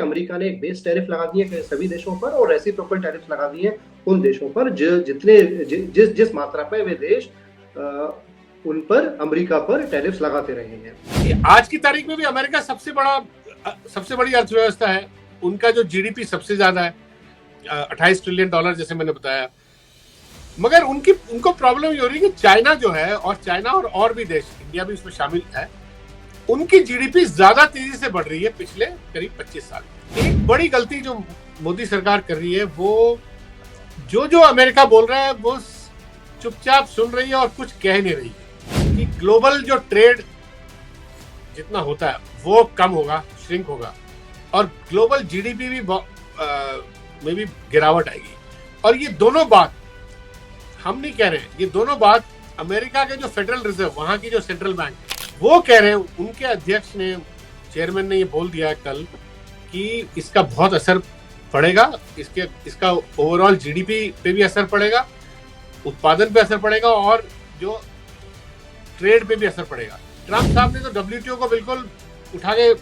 America ने एक base tariff लगा दिए है सभी देशों पर और रेसिप्रोकल टैरिफ लगा दिए उन देशों पर जिस मात्रा पे वे देश उन पर अमेरिका पर टैरिफ लगाते रहे हैं। आज की तारीख में भी अमेरिका सबसे बड़ी अर्थव्यवस्था है। उनका जो जीडीपी सबसे ज्यादा है, $28 ट्रिलियन जैसे मैंने बताया। मगर उनको प्रॉब्लम ये हो रही है कि चाइना जो है, और चाइना और भी देश, इंडिया भी इसमें शामिल है, उनकी जीडीपी ज्यादा तेजी से बढ़ रही है पिछले करीब 25 साल। एक बड़ी गलती जो मोदी सरकार कर रही है, वो जो अमेरिका बोल रहा है वो चुपचाप सुन रही है और कुछ कह नहीं रही है कि ग्लोबल जो ट्रेड जितना होता है वो कम होगा, श्रिंक होगा, और ग्लोबल जीडीपी में भी गिरावट आएगी। और ये दोनों बात हम नहीं कह रहे हैं, ये दोनों बात अमेरिका के जो फेडरल रिजर्व, वहां की जो सेंट्रल बैंक, वो कह रहे हैं। उनके अध्यक्ष ने, चेयरमैन ने ये बोल दिया कल कि इसका बहुत असर पड़ेगा, इसका ओवरऑल जीडीपी पे भी असर पड़ेगा, उत्पादन पे असर पड़ेगा और जो ट्रेड पे भी असर पड़ेगा। ट्रम्प साहब ने तो डब्ल्यूटीओ को बिल्कुल उठा के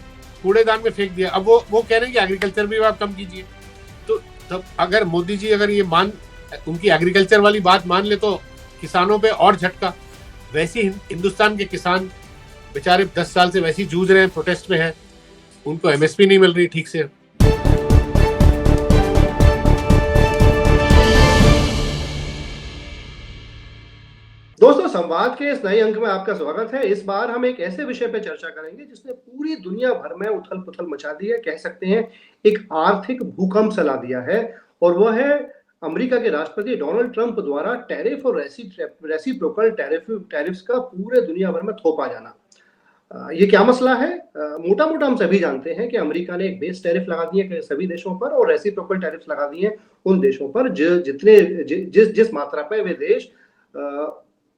कूड़ेदान में फेंक दिया। अब वो कह रहे हैं कि एग्रीकल्चर भी आप कम कीजिए। तो अगर मोदी जी ये उनकी एग्रीकल्चर वाली बात मान ले तो किसानों पे और झटका। वैसे ही हिंदुस्तान के किसान बेचारे 10 साल से वैसे ही जूझ रहे हैं, प्रोटेस्ट में हैं, उनको एमएसपी नहीं मिल रही ठीक से। दोस्तों, संवाद के इस नए अंक में आपका स्वागत है। इस बार हम एक ऐसे विषय पर चर्चा करेंगे जिसने पूरी दुनिया भर में उथल पुथल मचा दी है, कह सकते हैं एक आर्थिक भूकंप चला दिया है, और वह है अमेरिका के राष्ट्रपति डोनाल्ड ट्रंप द्वारा टैरिफ और रेसिप्रोकल टैरिफ्स का पूरे दुनिया भर में थोपा जाना। ये क्या मसला है? मोटा मोटा हम सभी जानते हैं कि अमेरिका ने एक बेस टैरिफ लगा दिए है सभी देशों पर और रेसिप्रोकल टैरिफ लगा दिए उन देशों पर जिस मात्रा पे वे देश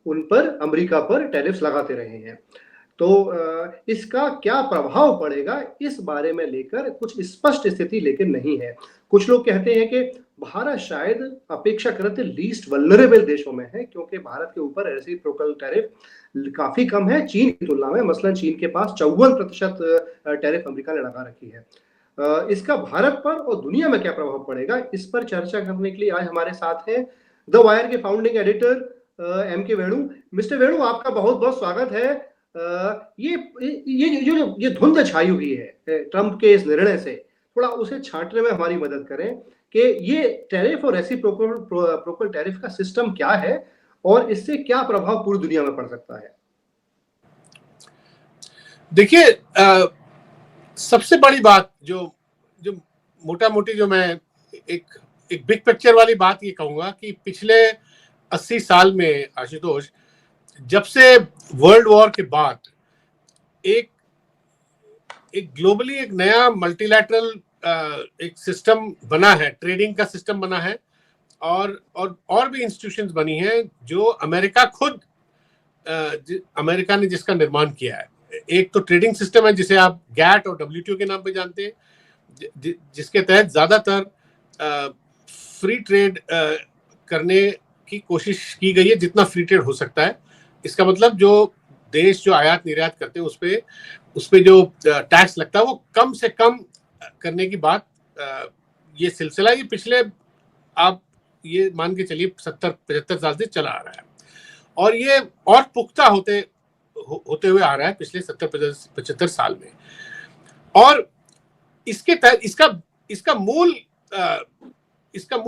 उन पर अमेरिका पर टैरिफ्स लगाते रहे हैं। तो इसका क्या प्रभाव पड़ेगा, इस बारे में लेकर कुछ स्पष्ट स्थिति लेकिन नहीं है। कुछ लोग कहते हैं कि भारत शायद अपेक्षाकृत लीस्ट वल्नरेबल देशों में है, क्योंकि भारत के ऊपर रेसिप्रोकल टैरिफ काफी कम है चीन की तुलना में। मसलन चीन के पास 54% टैरिफ अमेरिका ने लगा रखी है। इसका भारत पर और दुनिया में क्या प्रभाव पड़ेगा, इस पर चर्चा करने के लिए आज हमारे साथ हैं द वायर के फाउंडिंग एडिटर M.K. वेणु। मिस्टर वेणु, आपका बहुत बहुत स्वागत है। ये धुंध छाई हुई है ट्रंप के इस निर्णय से, थोड़ा उसे छांटने में हमारी मदद करें कि ये टैरिफ और रेसिप्रोकल टैरिफ का सिस्टम क्या है और इससे क्या प्रभाव पूरी दुनिया में पड़ सकता है। देखिए, सबसे बड़ी बात जो मोटा मोटी जो मैं एक बिग पिक्चर वाली बात ये कहूंगा कि पिछले 80 साल में, आशुतोष, जब से वर्ल्ड वॉर के बाद एक ग्लोबली एक नया मल्टीलैटरल एक सिस्टम बना है, ट्रेडिंग का सिस्टम बना है, और भी इंस्टीट्यूशंस बनी हैं जो अमेरिका ने जिसका निर्माण किया है। एक तो ट्रेडिंग सिस्टम है जिसे आप गैट और डब्ल्यूटीओ के नाम पे जानते हैं, जिसके तहत ज्यादातर फ्री ट्रेड करने की कोशिश की गई है, जितना फ्री ट्रेड हो सकता है। इसका मतलब जो देश जो आयात निर्यात करते हैं उस पे जो टैक्स लगता है वो कम से कम करने की बात, ये सिलसिला ये पिछले, आप ये मान के चलिए 70-75 साल से चला आ रहा है, और ये और पुख्ता होते हुए आ रहा है पिछले 70-75 साल में। और इसके तहत इसका मूल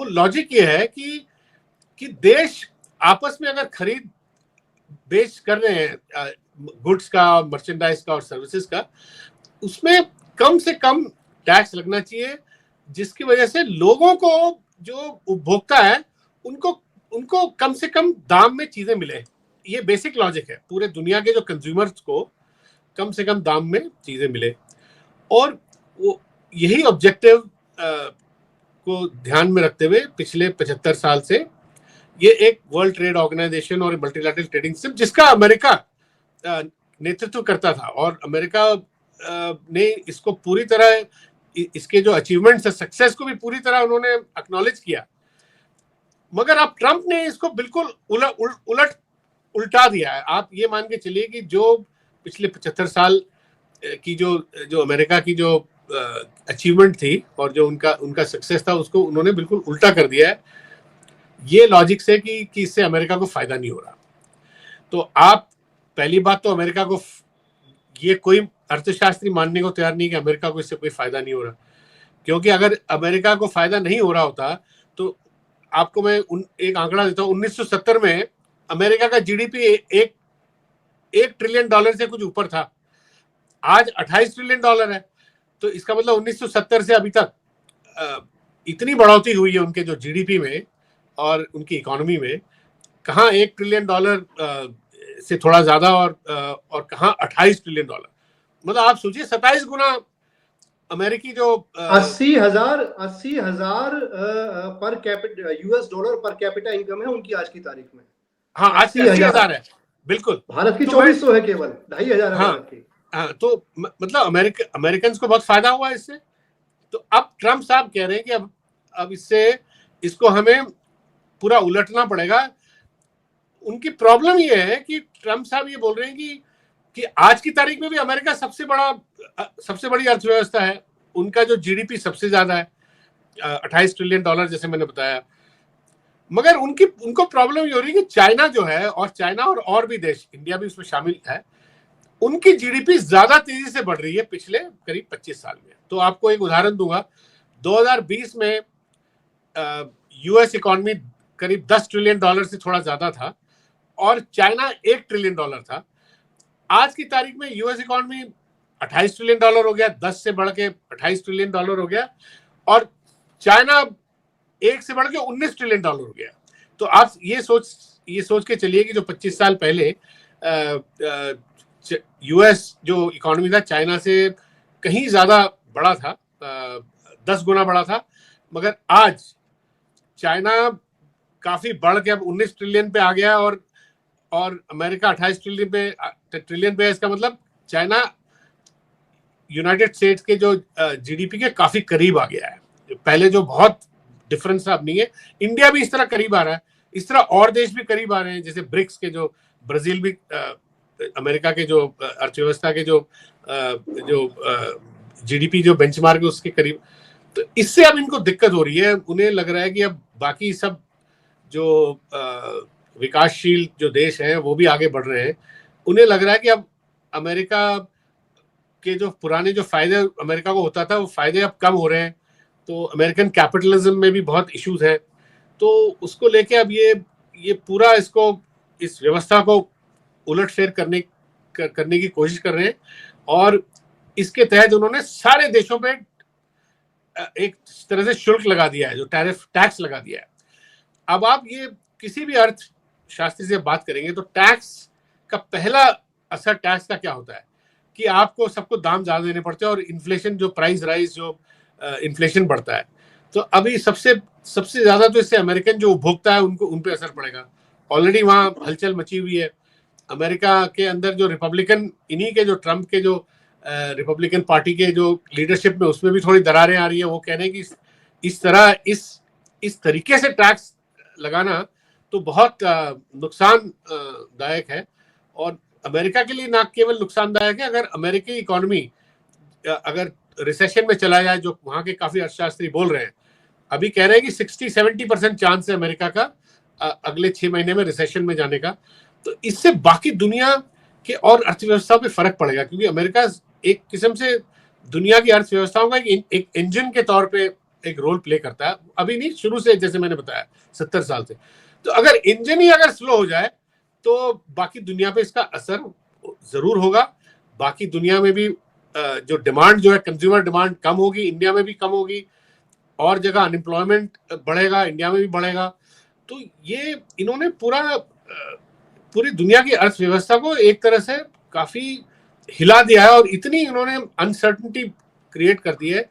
लॉजिक ये है कि देश आपस में अगर खरीद बेच कर रहे हैं गुड्स का, मर्चेंडाइज का और सर्विसेज का, उसमें कम से कम टैक्स लगना चाहिए, जिसकी वजह से लोगों को, जो उपभोक्ता है, उनको कम से कम दाम में चीजें मिले। ये बेसिक लॉजिक है। पूरे दुनिया के जो कंज्यूमर्स को कम से कम दाम में चीजें मिले, और वो यही ऑब्जेक्टिव को ध्यान में रखते हुए पिछले 75 साल से ये एक वर्ल्ड ट्रेड ऑर्गेनाइजेशन और मल्टीलैटरल ट्रेडिंग सिस्टम, जिसका अमेरिका नेतृत्व करता था, और अमेरिका ने इसको पूरी तरह, इसके जो अचीवमेंट्स है, सक्सेस को भी पूरी तरह उन्होंने एक्नॉलेज किया। मगर अब ट्रंप ने इसको बिल्कुल उल्टा दिया है। आप ये मान के चलिए कि जो पिछले 75 साल की जो अमेरिका की जो अचीवमेंट थी और जो उनका उनका सक्सेस था उसको उन्होंने बिल्कुल उल्टा कर दिया है ये लॉजिक से कि इससे अमेरिका को फायदा नहीं हो रहा। तो आप पहली बात तो अमेरिका को ये कोई अर्थशास्त्री मानने को तैयार नहीं कि अमेरिका को इससे कोई फायदा नहीं हो रहा, क्योंकि अगर अमेरिका को फायदा नहीं हो रहा होता तो आपको मैं एक आंकड़ा देता हूँ। 1970 में अमेरिका का जीडीपी एक ट्रिलियन डॉलर से कुछ ऊपर था, आज 28 ट्रिलियन डॉलर है। तो इसका मतलब 1970 से अभी तक इतनी बढ़ोतरी हुई है उनके जो जीडीपी में और उनकी इकोनॉमी में, कहाँ 1 ट्रिलियन डॉलर से थोड़ा ज्यादा और कहाँ 28 ट्रिलियन डॉलर। मतलब आप सोचिए 27 गुना अमेरिकी जो 80,000 per capita US dollar per capita income है उनकी आज की तारीख में। हाँ, आज 80,000 है बिल्कुल। भारत की 2400 है, केवल 2,500 हाँ, तो मतलब अमेरिकन को बहुत फायदा हुआ इससे। तो अब ट्रम्प साहब कह रहे हैं कि अब इसको हमें पूरा उलटना पड़ेगा। उनकी प्रॉब्लम ये है कि ट्रम्प साहब ये बोल रहे हैं कि आज की तारीख में भी अमेरिका सबसे बड़ी अर्थव्यवस्था है, उनका जो जीडीपी सबसे ज्यादा है 28 ट्रिलियन डॉलर जैसे मैंने बताया। मगर उनको प्रॉब्लम ये हो रही है कि चाइना जो है, और चाइना और भी देश, इंडिया भी उसमें शामिल है, उनकी जीडीपी ज्यादा तेजी से बढ़ रही है पिछले करीब 25 साल में। तो आपको एक उदाहरण दूंगा, 2020 में यूएस इकोनॉमी करीब 10 ट्रिलियन डॉलर से थोड़ा ज्यादा था और चाइना 1 ट्रिलियन डॉलर था। आज की तारीख में यूएस इकोनॉमी 28 ट्रिलियन डॉलर हो गया, 10 से बढ़ के 28 ट्रिलियन डॉलर हो गया, और चाइना 1 से बढ़ के 19 ट्रिलियन डॉलर हो गया। तो आप ये सोच के चलिए कि जो 25 साल पहले यूएस जो इकोनॉमी था चाइना से कहीं ज्यादा बड़ा था, 10 गुना बड़ा था, मगर आज चाइना काफी बढ़ के अब 19 ट्रिलियन पे आ गया और अमेरिका 28 ट्रिलियन पे। इसका मतलब चाइना यूनाइटेड स्टेट्स के जो जीडीपी के काफी करीब आ गया है। पहले जो बहुत डिफरेंस अब नहीं है। इंडिया भी इस तरह करीब आ रहा है, इस तरह और देश भी करीब आ रहे हैं, जैसे ब्रिक्स के जो ब्राजील भी अमेरिका के जो अर्थव्यवस्था के जो जीडीपी जो बेंचमार्क है उसके करीब। तो इससे अब इनको दिक्कत हो रही है। उन्हें लग रहा है कि अब बाकी सब जो विकासशील जो देश हैं वो भी आगे बढ़ रहे हैं। उन्हें लग रहा है कि अब अमेरिका के जो पुराने जो फायदे अमेरिका को होता था वो फायदे अब कम हो रहे हैं। तो अमेरिकन कैपिटलिज्म में भी बहुत इश्यूज हैं। तो उसको लेके अब ये पूरा इस व्यवस्था को उलटफेर करने की कोशिश कर रहे हैं, और इसके तहत उन्होंने सारे देशों पे एक तरह से शुल्क लगा दिया है, जो टैक्स लगा दिया है। अब आप ये किसी भी अर्थशास्त्री से बात करेंगे तो टैक्स का पहला असर टैक्स का क्या होता है कि आपको सबको दाम ज्यादा देने पड़ते हैं और इन्फ्लेशन जो प्राइस राइज जो इन्फ्लेशन बढ़ता है। तो अभी सबसे ज्यादा तो इससे अमेरिकन जो उपभोक्ता है उन पे असर पड़ेगा। ऑलरेडी वहां हलचल मची हुई है अमेरिका के अंदर। जो रिपब्लिकन इन्हीं के जो ट्रम्प के जो रिपब्लिकन पार्टी के जो लीडरशिप में उसमें भी थोड़ी दरारें आ रही है। वो कह रहे हैं कि इस तरीके से टैक्स लगाना तो बहुत नुकसानदायक है, और अमेरिका के लिए ना केवल नुकसानदायक है, अगर अमेरिकी इकोनॉमी अगर रिसेशन में चला जाए, जो वहां के काफी अर्थशास्त्री बोल रहे हैं, अभी कह रहे हैं कि 60-70% चांस है अमेरिका का अगले 6 महीने में रिसेशन में जाने का। तो इससे बाकी दुनिया के और अर्थव्यवस्था पे फर्क पड़ेगा, क्योंकि अमेरिका एक किस्म से दुनिया की अर्थव्यवस्थाओं का एक इंजन के तौर पे एक रोल प्ले करता है। अभी नहीं, शुरू से, जैसे मैंने बताया 70 साल से। तो अगर इंजन ही अगर स्लो हो जाए तो बाकी दुनिया पे इसका असर जरूर होगा। बाकी दुनिया में भी जो डिमांड जो है, कंज्यूमर डिमांड कम होगी, इंडिया में भी कम होगी, और जगह अनएम्प्लॉयमेंट बढ़ेगा, इंडिया में भी बढ़ेगा। तो ये इन्होंने पूरी दुनिया की अर्थव्यवस्था को एक तरह से काफी हिला दिया है, और इतनी इन्होंने अनसर्टेनिटी क्रिएट कर दी है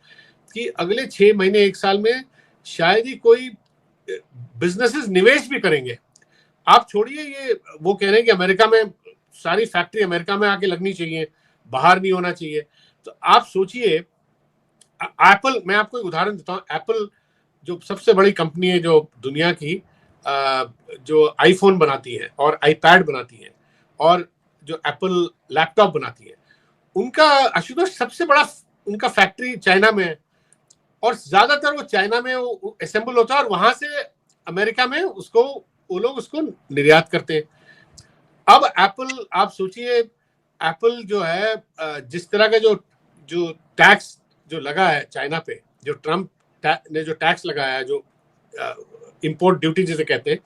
कि अगले 6 महीने 1 साल में शायद ही कोई बिजनेसेस निवेश भी करेंगे। आप छोड़िए ये, वो कह रहे हैं कि अमेरिका में सारी फैक्ट्री अमेरिका में आके लगनी चाहिए, बाहर नहीं होना चाहिए। तो आप सोचिए, एप्पल, मैं आपको एक उदाहरण देता हूँ। एप्पल जो सबसे बड़ी कंपनी है जो दुनिया की, जो आईफोन बनाती है और आईपैड बनाती है और जो एप्पल लैपटॉप बनाती है, उनका आशुतोष सबसे बड़ा उनका फैक्ट्री चाइना में है और ज्यादातर वो चाइना में वो असेंबल होता है और वहां से अमेरिका में उसको वो लोग उसको निर्यात करते हैं। अब एप्पल, आप सोचिए, एप्पल जो है जिस तरह का जो जो टैक्स जो लगा है चाइना पे, जो ट्रम्प ने जो टैक्स लगाया है, जो इंपोर्ट ड्यूटी जिसे कहते हैं,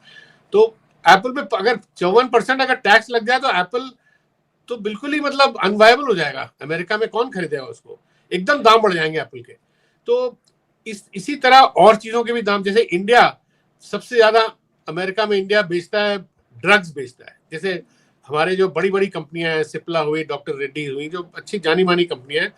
तो एप्पल पे अगर 54% अगर टैक्स लग जाए तो एप्पल तो बिल्कुल ही मतलब अनवायबल हो जाएगा। अमेरिका में कौन खरीदेगा उसको, एकदम दाम बढ़ जाएंगे एप्पल के। तो इसी तरह और चीजों के भी दाम, जैसे इंडिया सबसे ज्यादा अमेरिका में इंडिया बेचता है, ड्रग्स बेचता है। जैसे हमारे जो बड़ी बड़ी कंपनियां हैं, सिप्ला हुई, डॉक्टर रेड्डी हुई, जो अच्छी जानी मानी कंपनियां हैं,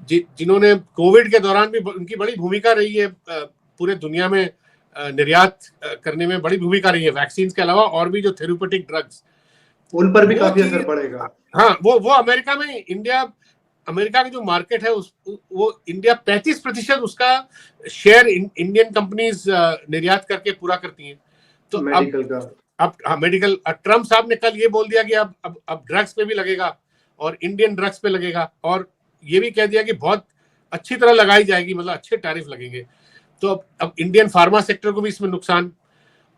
जिन्होंने कोविड के दौरान भी उनकी बड़ी भूमिका रही है, पूरे दुनिया में निर्यात करने में बड़ी भूमिका रही है, वैक्सीन के अलावा और भी जो थेरेप्यूटिक ड्रग्स, उन पर भी काफी असर पड़ेगा। हाँ, वो अमेरिका में, इंडिया, अमेरिका की जो मार्केट है वो इंडिया 35% उसका शेयर इंडियन कंपनीज निर्यात करके पूरा करती हैं। तो मेडिकल का अब मेडिकल, ट्रम्प साहब ने कल ये बोल दिया कि अब ड्रग्स पे भी लगेगा और इंडियन ड्रग्स पे लगेगा, और ये भी कह दिया कि बहुत अच्छी तरह लगाई जाएगी, मतलब अच्छे टैरिफ लगेंगे। तो अब इंडियन फार्मा सेक्टर को भी इसमें नुकसान,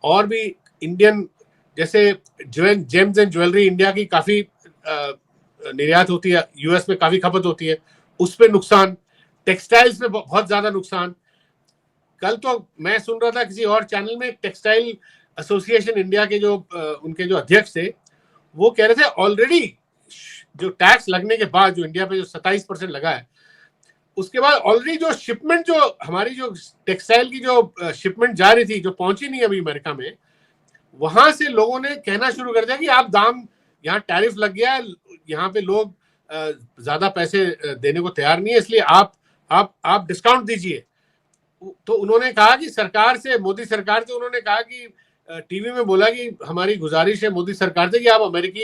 और भी इंडियन जैसे जेम्स एंड ज्वेलरी इंडिया की काफी निर्यात होती है, यूएस में काफी खपत होती है, उस पर नुकसान, टेक्सटाइल्स में बहुत ज्यादा नुकसान। कल तो मैं सुन रहा था किसी और चैनल में, टेक्सटाइल एसोसिएशन इंडिया के जो उनके जो अध्यक्ष थे, वो कह रहे थे ऑलरेडी जो टैक्स लगने के बाद जो इंडिया पे जो 27% लगा है, उसके बाद ऑलरेडी जो शिपमेंट, जो हमारी जो टेक्सटाइल की जो शिपमेंट जा रही थी, जो पहुंची नहीं अभी अमेरिका में, वहां से लोगों ने कहना शुरू कर दिया कि आप दाम, यहाँ टैरिफ लग गया है, यहाँ पे लोग ज्यादा पैसे देने को तैयार नहीं है, इसलिए आप डिस्काउंट दीजिए। तो उन्होंने कहा कि सरकार से, मोदी सरकार से उन्होंने कहा कि टीवी में बोला कि हमारी गुजारिश है मोदी सरकार से कि आप अमेरिकी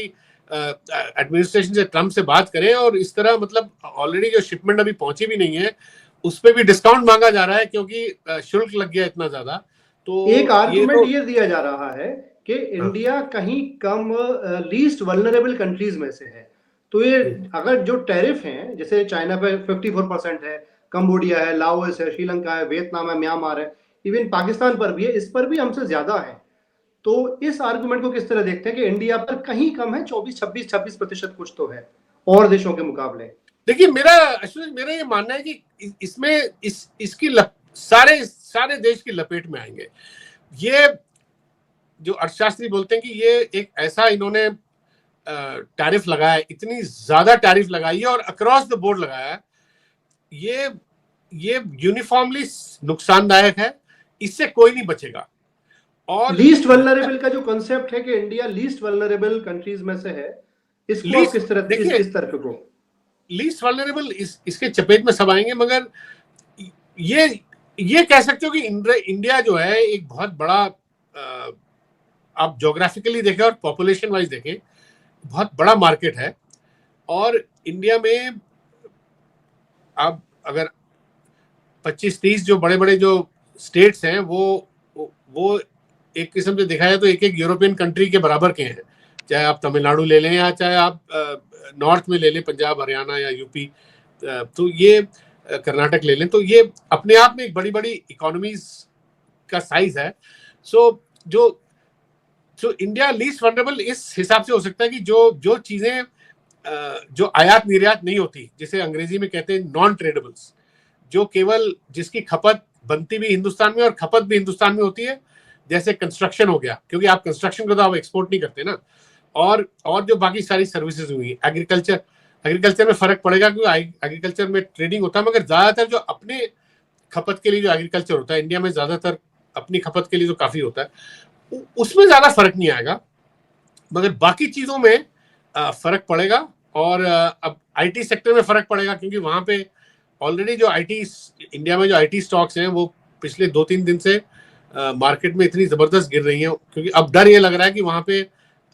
एडमिनिस्ट्रेशन से, ट्रम्प से बात करें, और इस तरह मतलब ऑलरेडी जो शिपमेंट अभी पहुंची भी नहीं है उस पर भी डिस्काउंट मांगा जा रहा है, क्योंकि शुल्क लग गया इतना ज्यादा। तो एक आर्गुमेंट तो ये दिया जा रहा है कि इंडिया कहीं कम लीस्ट वल्नरेबल कंट्रीज में से है। तो ये अगर जो टैरिफ हैं, जैसे चाइना पे 54% है, कंबोडिया है, लाओस है, श्रीलंका है, वियतनाम है, म्यांमार है, इवन पाकिस्तान पर भी है, इस पर भी हमसे ज्यादा है। तो इस आर्गुमेंट को किस तरह देखते हैं कि इंडिया पर कहीं कम है, 24-26-26% कुछ तो है और देशों के मुकाबले? देखिए, मेरा ये मानना है कि इसमें इसकी सारे देश की लपेट में आएंगे। ये जो अर्थशास्त्री बोलते हैं कि ये एक ऐसा इन्होंने टैरिफ लगाया है, इतनी ज्यादा टैरिफ लगाई है और अक्रॉस द बोर्ड लगाया है, ये यूनिफॉर्मली नुकसानदायक है, इससे कोई नहीं बचेगा। और लीस्ट वल्नरेबल का जो कॉन्सेप्ट है कि इंडिया लीस्ट वल्नरेबल कंट्रीज में से है, इसको आप किस तरह देखिए, इस तर्क को लीस्ट वल्नरेबल, इसके चपेट में सब आएंगे, मगर ये कह सकते हो कि इंडिया जो है एक बहुत बड़ा, आप ज्योग्राफिकली देखें और पॉपुलेशन वाइज देखें, बहुत बड़ा मार्केट है। और इंडिया में आप अगर 25-30 जो बड़े बड़े जो स्टेट्स हैं, वो एक किस्म से देखा जाए तो एक यूरोपियन कंट्री के बराबर के हैं। चाहे आप तमिलनाडु ले लें या चाहे आप नॉर्थ में ले लें, पंजाब, हरियाणा या यूपी, तो ये कर्नाटक ले लें, तो ये अपने आप में एक बड़ी बड़ी इकोनॉमीज का साइज है। सो इंडिया लीस्ट वल्नरेबल इस हिसाब से हो सकता है कि जो चीजें जो आयात निर्यात नहीं होती, जिसे अंग्रेजी में कहते हैं नॉन ट्रेडेबल्स, जो केवल जिसकी खपत बनती भी हिंदुस्तान में और खपत भी हिंदुस्तान में होती है, जैसे कंस्ट्रक्शन हो गया, क्योंकि आप कंस्ट्रक्शन को तो आप एक्सपोर्ट नहीं करते ना, और जो बाकी सारी सर्विसेज हुई, एग्रीकल्चर में फर्क पड़ेगा क्योंकि एग्रीकल्चर में ट्रेडिंग होता है, मगर ज्यादातर जो अपने खपत के लिए जो एग्रीकल्चर होता है इंडिया में, ज्यादातर अपनी खपत के लिए जो काफी होता है, उसमें ज्यादा फर्क नहीं आएगा, मगर बाकी चीजों में फर्क पड़ेगा। और अब आईटी सेक्टर में फर्क पड़ेगा, क्योंकि वहां पे ऑलरेडी जो इंडिया में जो आईटी स्टॉक्स हैं वो पिछले 2-3 दिन से मार्केट में इतनी जबरदस्त गिर रही हैं, क्योंकि अब डर ये लग रहा है कि वहां पे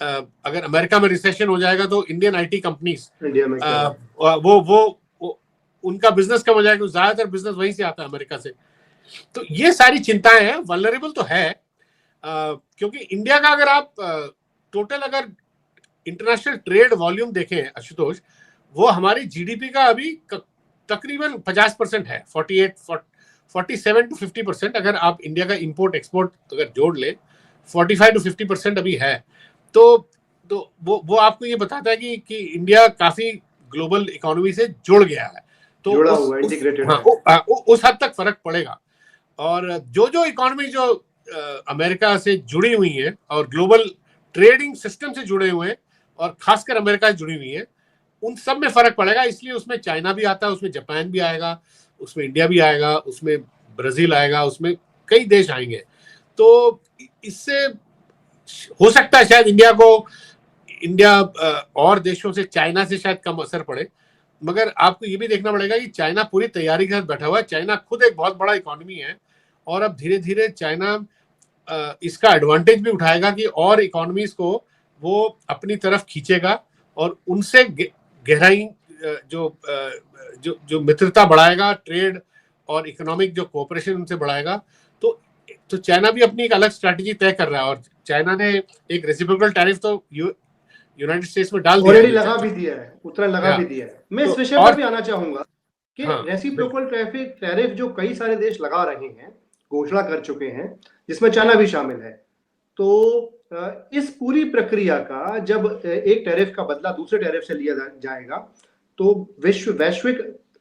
अगर अमेरिका में रिसेशन हो जाएगा तो इंडियन आईटी कंपनीज वो उनका बिजनेस कम हो जाएगा, ज्यादातर बिजनेस वहीं से आता है, अमेरिका से। तो ये सारी चिंताएं हैं। वल्नरेबल तो है, क्योंकि इंडिया का अगर आप टोटल अगर इंटरनेशनल ट्रेड वॉल्यूम देखें आशुतोष, वो हमारी जीडीपी का अभी तकरीबन 50% है, 47 to 50%। अगर आप इंडिया का इंपोर्ट एक्सपोर्ट अगर जोड़ ले 45 to 50% अभी है। तो वो आपको ये बताता है कि इंडिया काफी ग्लोबल इकोनॉमी से जुड़ गया है। तो जुड़ा हुआ इंटीग्रेटेड है। उस हद तक फर्क पड़ेगा। और जो इकोनॉमी जो अमेरिका से जुड़ी हुई है और ग्लोबल ट्रेडिंग सिस्टम से जुड़े हुए हैं और खासकर अमेरिका से जुड़ी हुई है, उन सब में फर्क पड़ेगा। इसलिए उसमें चाइना भी आता है, उसमें जापान भी आएगा, उसमें इंडिया भी आएगा, उसमें ब्राजील आएगा, उसमें कई देश आएंगे। तो इससे हो सकता है शायद इंडिया और देशों से, चाइना से शायद कम असर पड़े। मगर आपको ये भी देखना पड़ेगा कि चाइना पूरी तैयारी के साथ बैठा हुआ है। चाइना खुद एक बहुत बड़ा इकोनॉमी है और अब धीरे धीरे चाइना इसका एडवांटेज भी उठाएगा कि और इकोनॉमीज को वो अपनी तरफ खींचेगा और उनसे गहराई जो मित्रता बढ़ाएगा, ट्रेड और इकोनॉमिक जो कोऑपरेशन उनसे बढ़ाएगा। तो चाइना भी अपनी एक अलग स्ट्रैटेजी तय कर रहा है और चाइना ने एक रेसिप्रोकल टैरिफ तो यूनाइटेड स्टेट्स में डाल दिया, ऑलरेडी लगा भी दिया है, उतना लगा भी दिया है। मैं इस विषय पर भी आना चाहूंगा कि रेसिप्रोकल टैरिफ जो कई सारे देश लगा रहे हैं, घोषणा कर चुके हैं, जिसमें चाइना भी शामिल है। तो इस पूरी प्रक्रिया का जब एक टैरिफ का बदला दूसरे टैरिफ से लिया जाएगा तो वैश्विक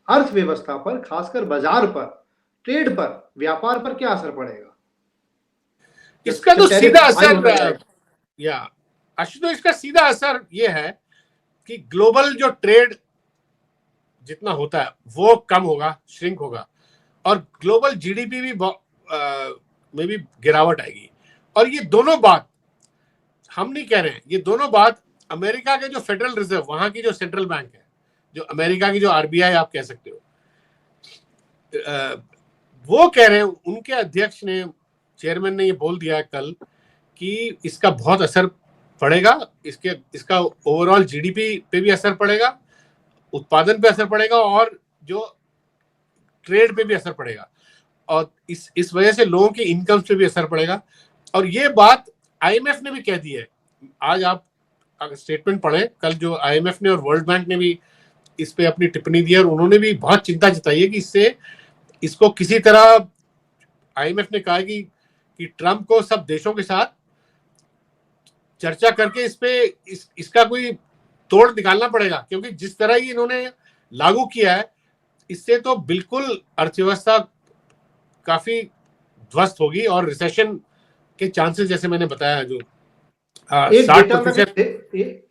अर्थव्यवस्था पर, खासकर बाजार पर, ट्रेड पर, व्यापार पर क्या असर पड़ेगा? इसका तो सीधा असर आशुतोष, इसका सीधा असर यह है कि ग्लोबल जो ट्रेड जितना होता है वो कम होगा, श्रिंक होगा, और ग्लोबल जीडीपी भी में भी गिरावट आएगी। और ये दोनों बात हम नहीं कह रहे हैं, ये दोनों बात अमेरिका के जो फेडरल रिजर्व, वहां की जो सेंट्रल बैंक है, जो अमेरिका की जो आरबीआई आप कह सकते हो, वो कह रहे हैं। उनके अध्यक्ष ने, चेयरमैन ने ये बोल दिया कल कि इसका बहुत असर पड़ेगा, इसका ओवरऑल जीडीपी पे भी असर पड़ेगा, उत्पादन पे असर पड़ेगा और जो ट्रेड पे भी असर पड़ेगा, और इस वजह से लोगों की इनकम पे भी असर पड़ेगा। और ये बात आईएमएफ ने भी कह दी है। आज आप अगर स्टेटमेंट पढ़ें, कल जो आईएमएफ ने और वर्ल्ड बैंक ने भी इस पे अपनी टिप्पणी दी है और उन्होंने भी बहुत चिंता जताई है कि इसको किसी तरह, आईएमएफ ने कहा कि ट्रंप को सब देशों के साथ चर्चा करके इसका कोई तोड़ निकालना पड़ेगा, क्योंकि जिस तरह ही इन्होंने लागू किया है इससे तो बिल्कुल अर्थव्यवस्था काफी ध्वस्त होगी और रिसेशन के चांसेस, जैसे मैंने बताया, जो 60%।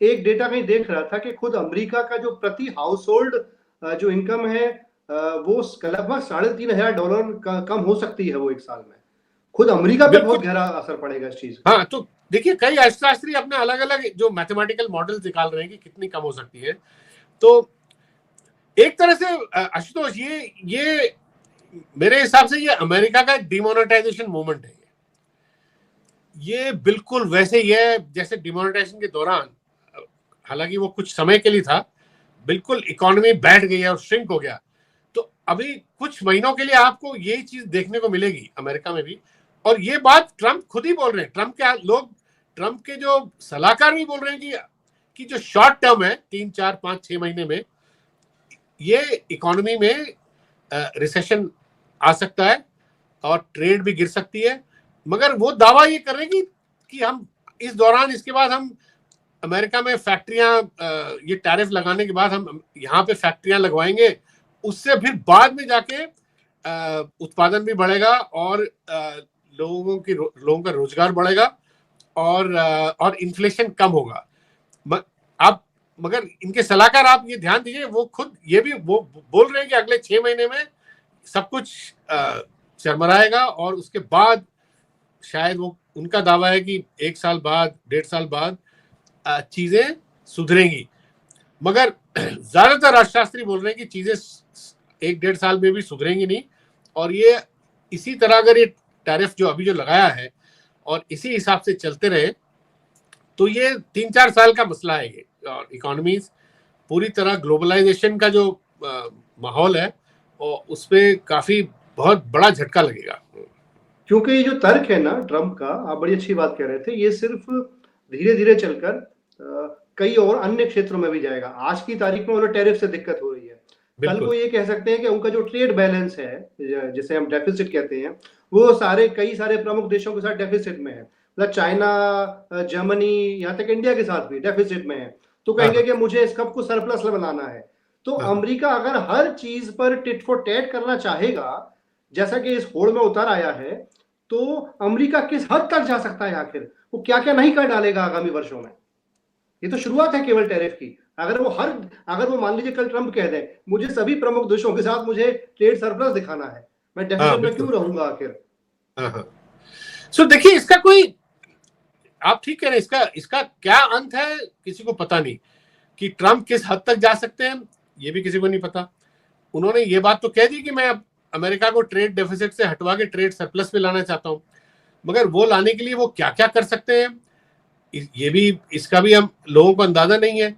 एक डेटा कहीं देख रहा था कि खुद अमेरिका का जो प्रति हाउस होल्ड जो इनकम है वो लगभग $3,500 कम हो सकती है वो एक साल में। खुद अमेरिका पे बहुत गहरा असर पड़ेगा इस चीज। हाँ, तो देखिए कई अर्थशास्त्री अपने अलग अलग जो मैथमेटिकल मॉडल्स निकाल रहे हैं कि कितनी कम हो सकती है। तो एक तरह से आशुतोष, ये मेरे हिसाब से ये अमेरिका का डिमोनेटाइजेशन मूवमेंट है। ये बिल्कुल वैसे ही है जैसे डिमोनेटाइजेशन के दौरान, हालांकि वो कुछ समय के लिए था, बिल्कुल इकोनॉमी बैठ गई है और श्रिंक हो गया। तो अभी कुछ महीनों के लिए आपको यही चीज देखने को मिलेगी अमेरिका में भी। और ये बात ट्रंप खुद ही बोल रहे हैं। ट्रंप के जो सलाहकार भी बोल रहे हैं कि जो शॉर्ट टर्म है, 3, 4, 5, 6 महीने में ये इकोनॉमी में रिसेशन आ सकता है और ट्रेड भी गिर सकती है। मगर वो दावा ये कर रहे हैं कि हम इस दौरान, इसके बाद हम अमेरिका में फैक्ट्रियां, ये टैरिफ लगाने के बाद हम यहाँ पे फैक्ट्रियां लगवाएंगे, उससे फिर बाद में जाके उत्पादन भी बढ़ेगा और लोगों का रोजगार बढ़ेगा और इन्फ्लेशन कम होगा। मगर इनके सलाहकार, आप ये ध्यान दीजिए, वो खुद ये भी वो बोल रहे हैं कि अगले 6 महीने में सब कुछ चरमराएगा और उसके बाद शायद वो, उनका दावा है कि 1 साल बाद, 1.5 साल बाद चीजें सुधरेंगी। मगर ज्यादातर अर्थशास्त्री बोल रहे हैं कि चीजें 1-1.5 साल में भी सुधरेंगी नहीं। और ये इसी तरह अगर ये टैरिफ जो अभी जो लगाया है और इसी हिसाब से चलते रहे तो ये 3-4 साल का मसला है ये। और इकोनॉमीज पूरी तरह, ग्लोबलाइजेशन का जो माहौल है और उस पर काफी बहुत बड़ा झटका लगेगा। क्योंकि ये जो तर्क है ना ट्रंप का, आप बड़ी अच्छी बात कह रहे थे, ये सिर्फ धीरे धीरे चलकर कई और अन्य क्षेत्रों में भी जाएगा। आज की तारीख में उन्हें टैरिफ से दिक्कत हो रही है, कल को बिल्कुल। ये कह सकते हैं कि उनका जो ट्रेड बैलेंस है, जिसे हम डेफिसिट कहते हैं, वो कई सारे प्रमुख देशों के साथ डेफिसिट में है। मतलब चाइना, जर्मनी, यहाँ तक इंडिया के साथ भी डेफिसिट में है। तो हाँ कहेंगे हाँ कि मुझे इस कप को सरप्लस में बनाना है। तो हाँ अमेरिका अगर हर चीज पर टिट फॉर टैट करना चाहेगा, जैसा कि इस होड़ में उतर आया है, तो अमेरिका किस हद तक जा सकता है आखिर? वो क्या क्या नहीं कर डालेगा आगामी वर्षों में? ये तो शुरुआत है केवल टैरिफ की। अगर वो मान लीजिए कल ट्रंप कह दे, मुझे सभी प्रमुख देशों के साथ मुझे ट्रेड सरप्लस दिखाना है, मैं हाँ डेफिसिट में क्यों बिल्कुल। रहूंगा आखिर? हाँ हाँ। सो देखिए, इसका कोई, आप ठीक कह रहे हैं, इसका इसका क्या अंत है किसी को पता नहीं। कि ट्रंप किस हद तक जा सकते हैं ये भी किसी को नहीं पता। उन्होंने ये बात तो कह दी कि मैं अब अमेरिका को ट्रेड डेफिसिट से हटवा के ट्रेड सरप्लस में लाना चाहता हूं, मगर वो लाने के लिए वो क्या क्या कर सकते हैं ये भी, इसका भी हम लोगों को अंदाजा नहीं है।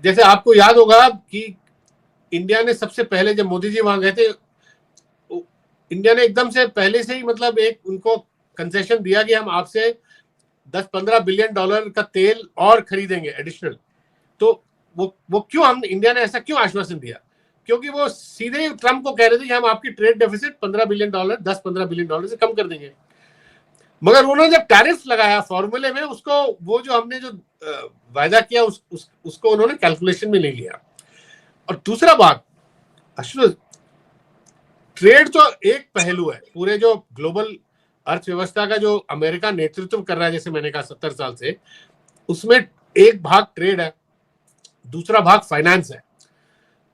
जैसे आपको याद होगा कि इंडिया ने सबसे पहले जब मोदी जी वहां गए थे, इंडिया ने एकदम से पहले से ही मतलब एक उनको कंसेशन दिया कि हम आपसे 10-15 बिलियन डॉलर का तेल और खरीदेंगे एडिशनल। तो वो क्यों, हम इंडिया ने ऐसा क्यों आश्वासन दिया? क्योंकि वो सीधे ट्रंप को कह रहे थे कि हम आपकी trade deficit 15 billion dollar, 10-15 billion dollar से कम कर देंगे। मगर उन्होंने जब टैरिफ लगाया फॉर्मूले में, उसको वो जो हमने जो वायदा किया उसको उन्होंने कैलकुलेशन में नहीं लिया। और दूसरा बात, अश्वत, ट्रेड तो एक पहलू है पूरे जो ग्लोबल अर्थव्यवस्था का, जो अमेरिका नेतृत्व कर रहा है, जैसे मैंने कहा 70 साल से, उसमें एक भाग ट्रेड है, दूसरा भाग फाइनेंस है।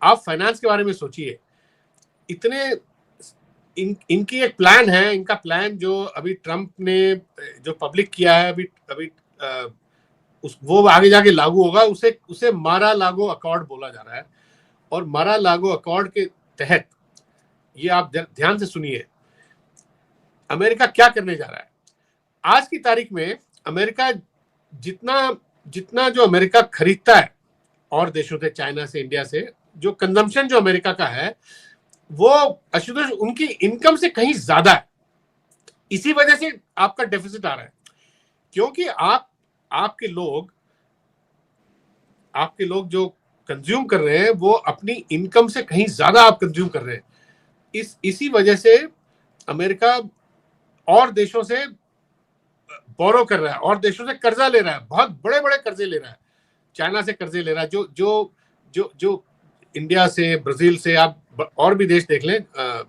आप फाइनेंस के बारे में सोचिए, इतने इनकी एक प्लान है, इनका प्लान जो अभी ट्रंप ने जो पब्लिक किया है, अभी अभी वो आगे जाके लागू होगा, उसे मारा लागो अकॉर्ड बोला जा रहा है। और मारा लागो अकॉर्ड के तहत, ये आप ध्यान से सुनिए, अमेरिका क्या करने जा रहा है। आज की तारीख में अमेरिका जितना जितना जो अमेरिका खरीदता है और देशों से, चाइना से, इंडिया से, जो कंजम्पशन जो अमेरिका का है, वो आशुतोष उनकी इनकम से कहीं ज्यादा है। इसी वजह से आपका डेफिसिट आ रहा है, क्योंकि आपके लोग जो कंज्यूम कर रहे हैं, वो अपनी इनकम से कहीं ज्यादा आप कंज्यूम कर रहे हैं। इसी वजह से अमेरिका और देशों से बोरो कर रहा है, और देशों से कर्जा ले रहा है, बहुत बड़े बड़े कर्जे ले रहा है। चाइना से कर्जे ले रहा है, जो जो जो जो इंडिया से, ब्राजील से, आप और भी देश देख लें,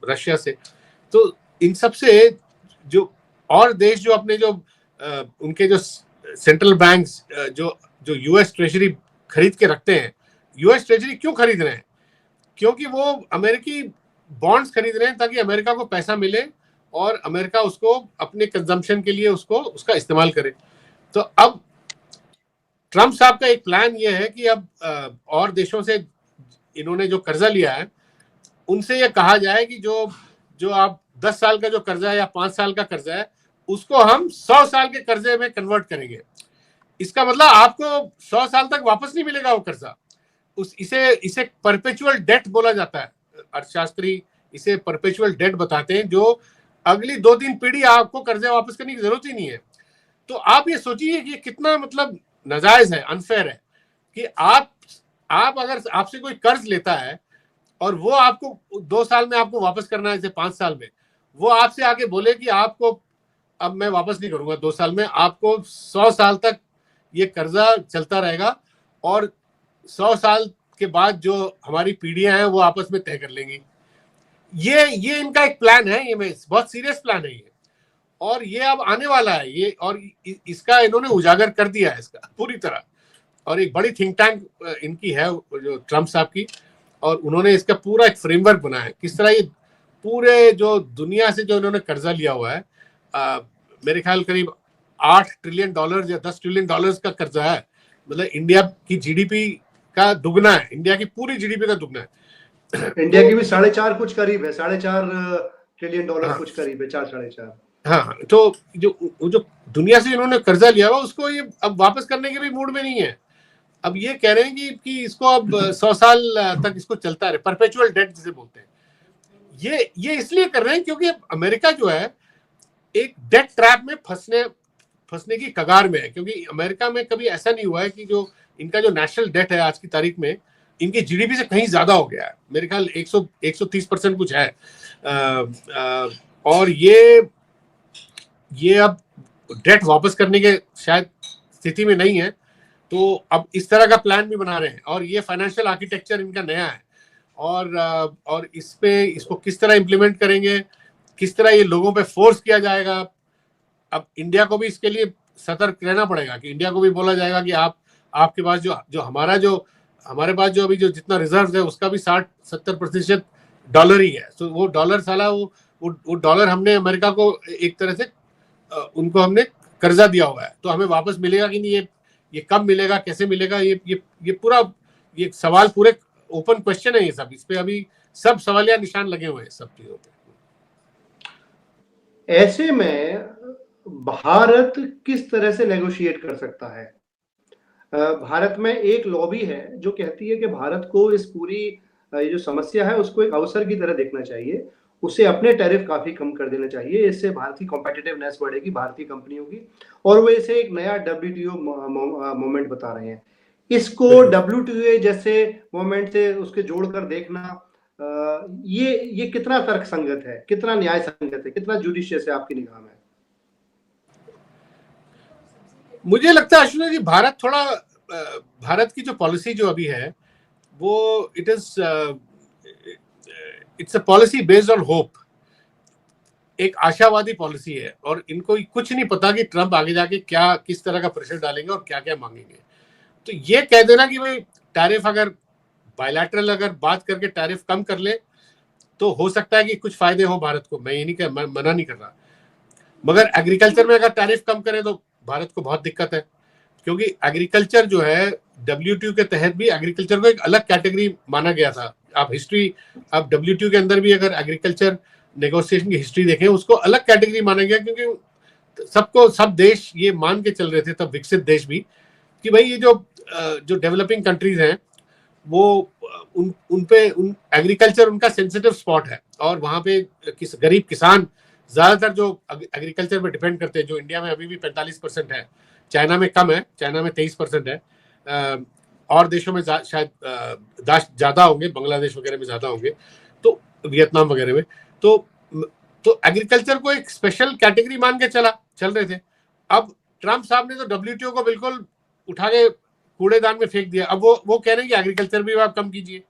रशिया से। तो इन सब से जो और देश जो अपने जो उनके जो सेंट्रल बैंक्स जो जो यूएस ट्रेजरी खरीद के रखते हैं। यूएस ट्रेजरी क्यों खरीद रहे हैं? क्योंकि वो अमेरिकी बॉन्ड्स खरीद रहे हैं, ताकि अमेरिका को पैसा मिले और अमेरिका उसको अपने कंजम्पशन के लिए उसका इस्तेमाल करे। तो अब ट्रंप साहब का एक प्लान ये है कि अब और देशों से इन्होंने जो कर्जा लिया है, उनसे ये कहा जाए कि जो आप 10 साल का जो कर्जा है या 5 साल का कर्जा है, उसको हम 100 साल के कर्जे में कन्वर्ट करेंगे। इसका मतलब आपको 100 साल तक वापस नहीं मिलेगा वो कर्जा। इसे परपेचुअल डेट बोला जाता है। अर्थशास्त्री इसे परपेचुअल डेट बताते हैं, जो अगली 2-3 पीढ़ी आपको कर्जा वापस करने की जरूरत ही नहीं है। तो आप ये सोचिए कि कितना मतलब नाजायज है, अनफेयर है, कि आप अगर आपसे कोई कर्ज लेता है और वो आपको 2 साल में आपको वापस करना है, जैसे 5 साल में, वो आपसे आके बोले कि आपको अब मैं वापस नहीं करूंगा 2 साल में, आपको 100 साल तक ये कर्जा चलता रहेगा, और 100 साल के बाद जो हमारी पीढ़ियां हैं वो आपस में तय कर लेंगी। ये इनका एक प्लान है, ये बहुत सीरियस प्लान है ये, और ये अब आने वाला है ये, और इसका इन्होंने उजागर कर दिया है इसका पूरी तरह। और एक बड़ी थिंक टैंक इनकी है जो ट्रंप साहब की, और उन्होंने इसका पूरा एक फ्रेमवर्क बनाया है, किस तरह ये पूरे जो दुनिया से जो इन्होंने कर्जा लिया हुआ है, मेरे ख्याल करीब $8 ट्रिलियन या $10 ट्रिलियन का कर्जा है। मतलब इंडिया की जीडीपी का दुगना है, इंडिया की पूरी जीडीपी का दुगना है। इंडिया की भी 4.5 कुछ करीब है, $4.5 ट्रिलियन हाँ, कुछ करीब है, 4-4.5। हाँ, तो जो दुनिया से इन्होंने कर्जा लिया हुआ, उसको ये अब वापस करने के भी मूड में नहीं है। अब ये कह रहे हैं कि इसको अब 100 साल तक इसको चलता रहे, परपेचुअल डेट जिसे बोलते हैं। ये इसलिए कर रहे हैं क्योंकि अमेरिका जो है एक डेट ट्रैप में फंसने की कगार में है। क्योंकि अमेरिका में कभी ऐसा नहीं हुआ है कि जो इनका जो नेशनल डेट है आज की तारीख में, इनकी जीडीपी से कहीं ज्यादा हो गया है, मेरे ख्याल 130% कुछ है। और ये अब डेट वापस करने के शायद स्थिति में नहीं है, तो अब इस तरह का प्लान भी बना रहे हैं। और ये फाइनेंशियल आर्किटेक्चर इनका नया है, और इसको किस तरह इम्प्लीमेंट करेंगे, किस तरह ये लोगों पे फोर्स किया जाएगा। अब इंडिया को भी इसके लिए सतर्क रहना पड़ेगा, कि इंडिया को भी बोला जाएगा कि आपके पास हमारे पास जो अभी जो जितना रिजर्व है उसका भी 60-70% डॉलर ही है। तो वो डॉलर साला वो डॉलर हमने अमेरिका को एक तरह से उनको हमने कर्जा दिया हुआ है, तो हमें वापस मिलेगा कि नहीं, ये कब मिलेगा, कैसे मिलेगा, ये पूरा ये सवाल पूरे ओपन क्वेश्चन है। ये सब इस पे अभी सब सवालिया निशान लगे हुए हैं सब चीजों पे। ऐसे में भारत किस तरह से नेगोशिएट कर सकता है? भारत में एक लॉबी है जो कहती है कि भारत को इस पूरी ये जो समस्या है उसको एक अवसर की तरह देखना चाहिए, उसे अपने टैरिफ काफी कम कर देना चाहिए, इससे भारत की कॉम्पिटिटिवनेस बढ़ेगी भारतीय कंपनियों की, और वो इसे एक नया WTO मोमेंट बता रहे हैं। इसको WTO जैसे मोमेंट से उसके जोड़कर देखना, ये कितना तर्क संगत है, कितना न्याय संगत है, कितना जुडिशियस है आपकी निगाह में? मुझे लगता है अश्विनी जी, भारत की जो पॉलिसी जो अभी है वो it's a policy based on hope, एक आशावादी पॉलिसी है। और इनको कुछ नहीं पता कि ट्रंप आगे जाके किस तरह का प्रेशर डालेंगे और क्या क्या मांगेंगे। तो ये कह देना कि भाई टैरिफ अगर बायलैटरल अगर बात करके टैरिफ कम कर ले तो हो सकता है कि कुछ फायदे हो भारत को, मैं ये नहीं मना नहीं कर रहा। मगर एग्रीकल्चर में अगर टैरिफ कम करें तो भारत को बहुत दिक्कत है, क्योंकि एग्रीकल्चर जो है WTO के तहत भी एग्रीकल्चर को एक अलग कैटेगरी माना गया था। आप WTO के अंदर भी अगर एग्रीकल्चर नेगोशिएशन की हिस्ट्री देखें, उसको अलग कैटेगरी माना गया, क्योंकि सब देश ये मान के चल रहे थे, तब विकसित देश भी, कि भाई ये जो डेवलपिंग कंट्रीज हैं वो उन एग्रीकल्चर उनका सेंसिटिव स्पॉट है, और वहां पे गरीब किसान ज्यादातर जो एग्रीकल्चर पे डिपेंड करते हैं, जो इंडिया में अभी भी 45% है, चाइना में कम है, चाइना में 23% है, और देशों में शायद ज्यादा होंगे, बांग्लादेश वगैरह में ज्यादा होंगे, तो वियतनाम वगैरह में। तो एग्रीकल्चर को एक स्पेशल कैटेगरी मान के चल रहे थे। अब ट्रंप साहब ने तो WTO को बिल्कुल उठा के कूड़ेदान में फेंक दिया। अब वो कह रहे हैं कि एग्रीकल्चर भी आप कम कीजिए।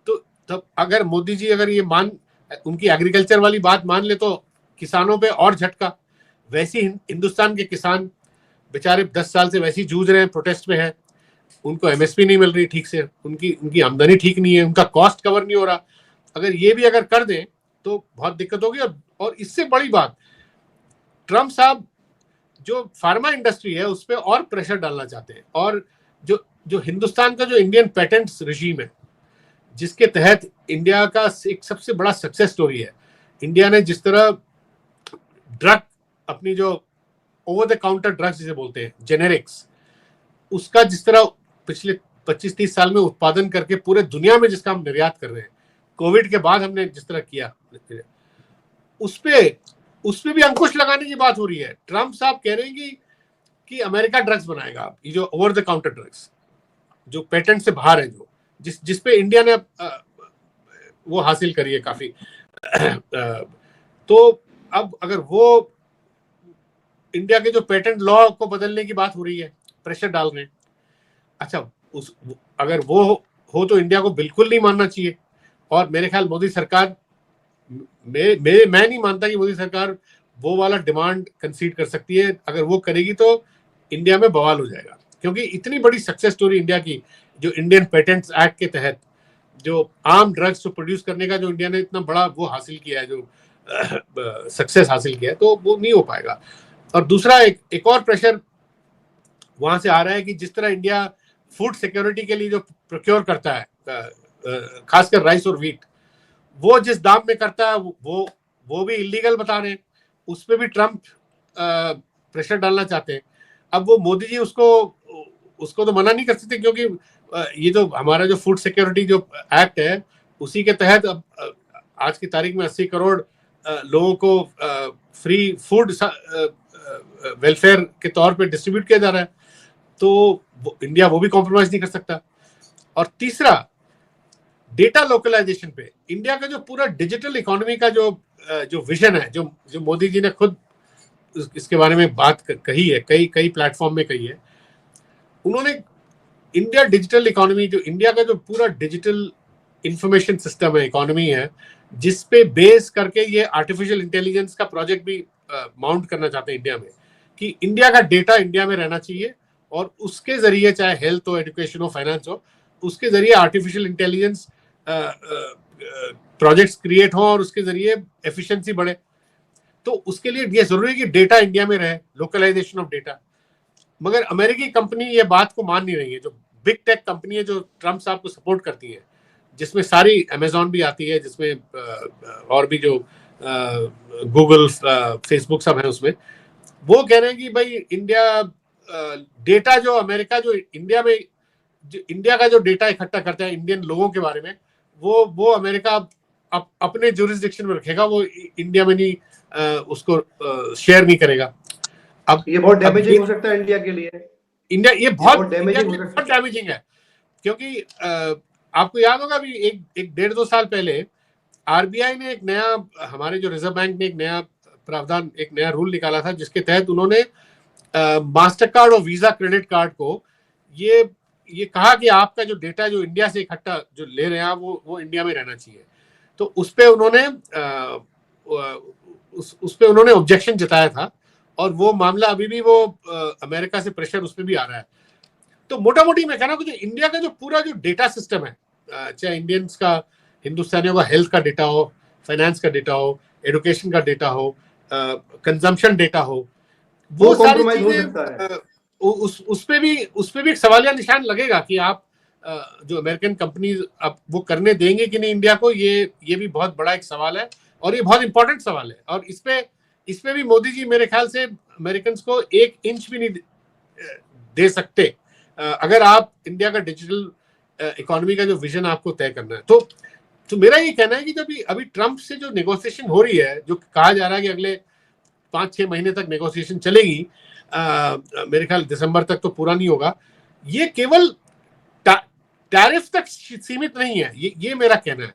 तो तब अगर मोदी जी अगर ये उनकी एग्रीकल्चर वाली बात मान ले तो किसानों पे और झटका। वैसे हिंदुस्तान के किसान बेचारे 10 साल से वैसे ही जूझ रहे हैं, प्रोटेस्ट में हैं, उनको MSP नहीं मिल रही ठीक से, उनकी आमदनी ठीक नहीं है, उनका कॉस्ट कवर नहीं हो रहा। अगर ये भी अगर कर दें तो बहुत दिक्कत होगी। और इससे बड़ी बात, ट्रंप साहब जो फार्मा इंडस्ट्री है उस पर और प्रेशर डालना चाहते हैं। और जो हिंदुस्तान का जो इंडियन पेटेंट्स रिजीम है, जिसके तहत इंडिया का एक सबसे बड़ा सक्सेस स्टोरी है, इंडिया ने जिस तरह ड्रग, अपनी जो ओवर द काउंटर ड्रग्स जिसे बोलते हैं, जेनेरिक्स, उसका जिस तरह पिछले 25-30 साल में उत्पादन करके पूरे दुनिया में जिसका हम निर्यात कर रहे हैं, कोविड के बाद हमने जिस तरह किया, उस पे भी अंकुश लगाने की बात हो रही है। ट्रंप साहब कह रहे हैं कि अमेरिका ड्रग्स बनाएगा, ये जो ओवर द काउंटर ड्रग्स जो पेटेंट से बाहर है, जिस पे इंडिया ने वो हासिल करी है काफी। तो अब अगर वो इंडिया के जो पेटेंट लॉ को बदलने की बात हो रही है, प्रेशर डाल रहे हैं। अच्छा, अगर वो हो तो इंडिया को बिल्कुल नहीं मानना चाहिए। और मेरे ख्याल मोदी सरकार, मैं नहीं मानता कि मोदी सरकार वो वाला डिमांड कंसीड कर सकती है। अगर वो करेगी तो इंडिया में बवाल हो जाएगा, क्योंकि इतनी बड़ी सक्सेस स्टोरी इंडिया की, जो इंडियन पेटेंट्स एक्ट के तहत जो आर्म ड्रग्स को प्रोड्यूस करने का जो इंडिया ने इतना बड़ा वो हासिल किया है, जो सक्सेस हासिल किया है, तो वो नहीं हो पाएगा। और दूसरा एक और प्रेशर वहां से आ रहा है कि जिस तरह इंडिया फूड सिक्योरिटी के लिए जो प्रोक्योर करता है, खासकर राइस और व्हीट, वो जिस दाम में करता है वो भी इलीगल बता रहे हैं। उस पर भी ट्रंप प्रेशर डालना चाहते हैं। अब वो मोदी जी उसको तो मना नहीं कर सकते, क्योंकि ये जो हमारा जो फूड सिक्योरिटी जो एक्ट है, उसी के तहत अब आज की तारीख में 80 करोड़ लोगों को फ्री फूड वेलफेयर के तौर पे डिस्ट्रीब्यूट किया जा रहा है। तो इंडिया वो भी कॉम्प्रोमाइज नहीं कर सकता। और तीसरा, डेटा लोकलाइजेशन पे इंडिया का जो पूरा डिजिटल इकोनॉमी का जो विजन है, जो जो मोदी जी ने खुद इसके बारे में बात कही है, कई कई प्लेटफॉर्म में कही है उन्होंने। इंडिया डिजिटल इकोनॉमी, जो इंडिया का जो पूरा डिजिटल इंफॉर्मेशन सिस्टम है, इकोनॉमी है, जिस पे बेस करके ये आर्टिफिशियल इंटेलिजेंस का प्रोजेक्ट भी माउंट करना चाहते हैं इंडिया में, कि इंडिया का डेटा इंडिया में रहना चाहिए और उसके जरिए, चाहे हेल्थ हो, एजुकेशन हो, फाइनेंस हो, उसके जरिए आर्टिफिशियल इंटेलिजेंस प्रोजेक्ट्स क्रिएट हो और उसके जरिए एफिशिएंसी बढ़े। तो उसके लिए ये जरूरी है कि डेटा इंडिया में रहे, लोकलाइजेशन ऑफ डेटा। मगर अमेरिकी कंपनी ये बात को मान नहीं रही है। जो बिग टेक कंपनी है, जो ट्रम्प साहब को सपोर्ट करती है, जिसमें सारी अमेजॉन भी आती है, जिसमें और भी जो गूगल, फेसबुक सब है उसमें, वो कह रहे हैं कि भाई इंडिया डेटा जो अमेरिका, जो इंडिया में, जो इंडिया का जो डेटा इकट्ठा करता है इंडियन लोगों के बारे में, वो अमेरिका अपने जुरिस्डिक्शन में रखेगा, वो इंडिया में नहीं उसको शेयर नहीं करेगा। अब ये बहुत डैमेजिंग हो सकता है इंडिया के लिए। इंडिया ये बहुत डैमेजिंग है, क्योंकि आपको याद होगा अभी एक 1.5-2 साल पहले आरबीआई ने एक नया, हमारे जो रिजर्व बैंक ने एक नया प्रावधान, एक नया रूल निकाला था, जिसके तहत उन्होंने मास्टर कार्ड और वीजा क्रेडिट कार्ड को ये कहा कि आपका जो डेटा जो इंडिया से इकट्ठा जो ले रहे हैं वो इंडिया में रहना चाहिए। तो उस पे उन्होंने ऑब्जेक्शन जताया था और वो मामला अभी भी वो अमेरिका से प्रेशर उस पर भी आ रहा है। तो मोटा मोटी मैं कह रहा हूँ कि जो इंडिया का जो पूरा जो डेटा सिस्टम है, चाहे इंडियंस का, हिंदुस्तानियों का हेल्थ का डेटा हो, फाइनेंस का डेटा हो, एजुकेशन का डेटा हो, कंजम्पशन डेटा हो, वो सारी चीजें उस पे भी एक सवालिया निशान लगेगा कि आप जो अमेरिकन कंपनीज अब वो करने देंगे कि नहीं इंडिया को। ये भी बहुत बड़ा एक सवाल है और ये बहुत इंपॉर्टेंट सवाल है। और इस पे भी मोदी जी मेरे ख्याल से अमेरिकन को 1 इंच भी नहीं दे सकते अगर आप इंडिया का डिजिटल इकोनॉमी का जो विजन आपको तय करना है। तो मेरा ये कहना है कि जब अभी ट्रंप से जो नेगोशिएशन हो रही है, जो कहा जा रहा है कि अगले 5-6 महीने तक नेगोशिएशन चलेगी, मेरे ख्याल दिसंबर तक तो पूरा नहीं होगा, ये केवल टैरिफ तक सीमित नहीं है, ये मेरा कहना है।